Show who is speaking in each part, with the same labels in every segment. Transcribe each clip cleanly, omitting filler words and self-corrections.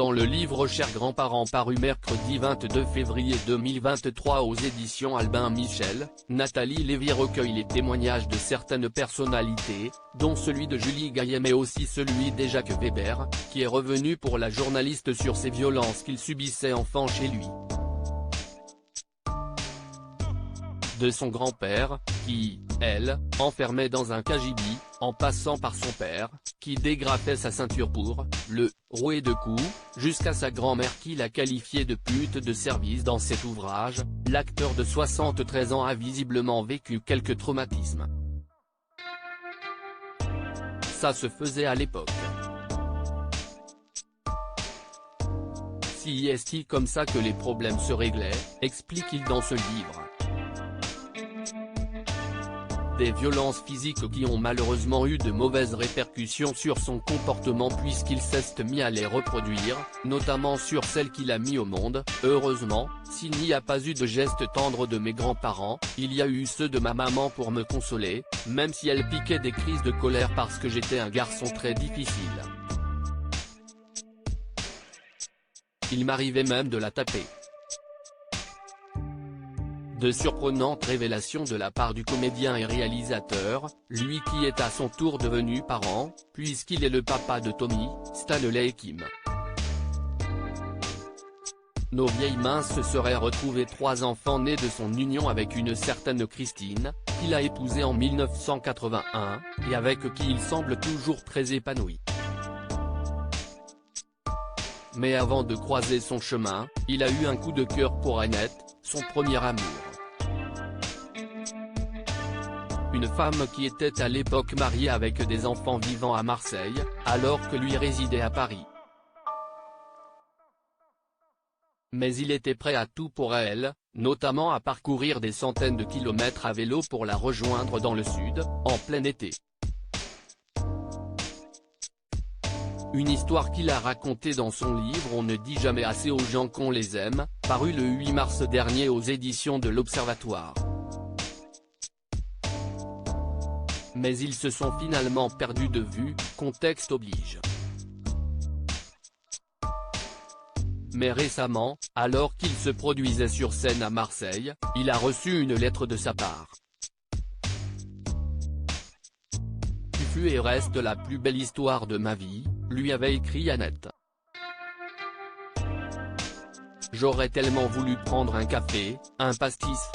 Speaker 1: Dans le livre Chers grands-parents paru mercredi 22 février 2023 aux éditions Albin Michel, Nathalie Lévy recueille les témoignages de certaines personnalités, dont celui de Julie Gaillet mais aussi celui d'Jacques Weber, qui est revenu pour la journaliste sur ces violences qu'il subissait enfant chez lui. De son grand-père, qui, elle, enfermait dans un cagibi, en passant par son père, qui dégrafait sa ceinture pour le rouer de coups, jusqu'à sa grand-mère qui l'a qualifié de pute de service dans cet ouvrage, l'acteur de 73 ans a visiblement vécu quelques traumatismes. Ça se faisait à l'époque. Si est-il comme ça que les problèmes se réglaient, explique-t-il dans ce livre. Des violences physiques qui ont malheureusement eu de mauvaises répercussions sur son comportement puisqu'il s'est mis à les reproduire, notamment sur celle qu'il a mis au monde. Heureusement, s'il n'y a pas eu de gestes tendres de mes grands-parents, il y a eu ceux de ma maman pour me consoler, même si elle piquait des crises de colère parce que j'étais un garçon très difficile. Il m'arrivait même de la taper. De surprenantes révélations de la part du comédien et réalisateur, lui qui est à son tour devenu parent, puisqu'il est le papa de Tommy, Stanley Kim. Nos vieilles mains se seraient retrouvées 3 enfants nés de son union avec une certaine Christine, qu'il a épousée en 1981, et avec qui il semble toujours très épanoui. Mais avant de croiser son chemin, il a eu un coup de cœur pour Annette, son premier amour. Une femme qui était à l'époque mariée avec des enfants vivant à Marseille, alors que lui résidait à Paris. Mais il était prêt à tout pour elle, notamment à parcourir des centaines de kilomètres à vélo pour la rejoindre dans le sud, en plein été. Une histoire qu'il a racontée dans son livre On ne dit jamais assez aux gens qu'on les aime, paru le 8 mars dernier aux éditions de l'Observatoire. Mais ils se sont finalement perdus de vue, contexte oblige. Mais récemment, alors qu'il se produisait sur scène à Marseille, il a reçu une lettre de sa part. Tu fus et reste la plus belle histoire de ma vie, lui avait écrit Annette. J'aurais tellement voulu prendre un café, un pastis.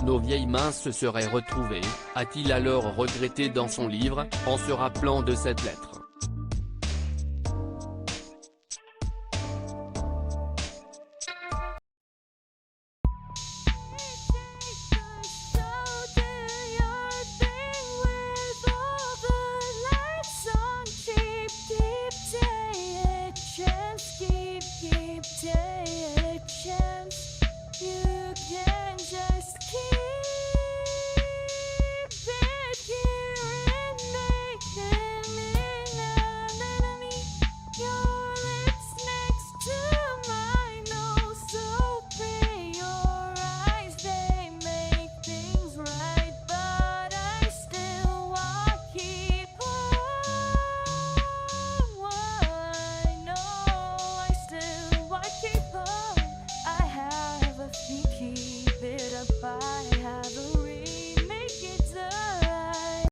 Speaker 1: Nos vieilles mains se seraient retrouvées, a-t-il alors regretté dans son livre, en se rappelant de cette lettre.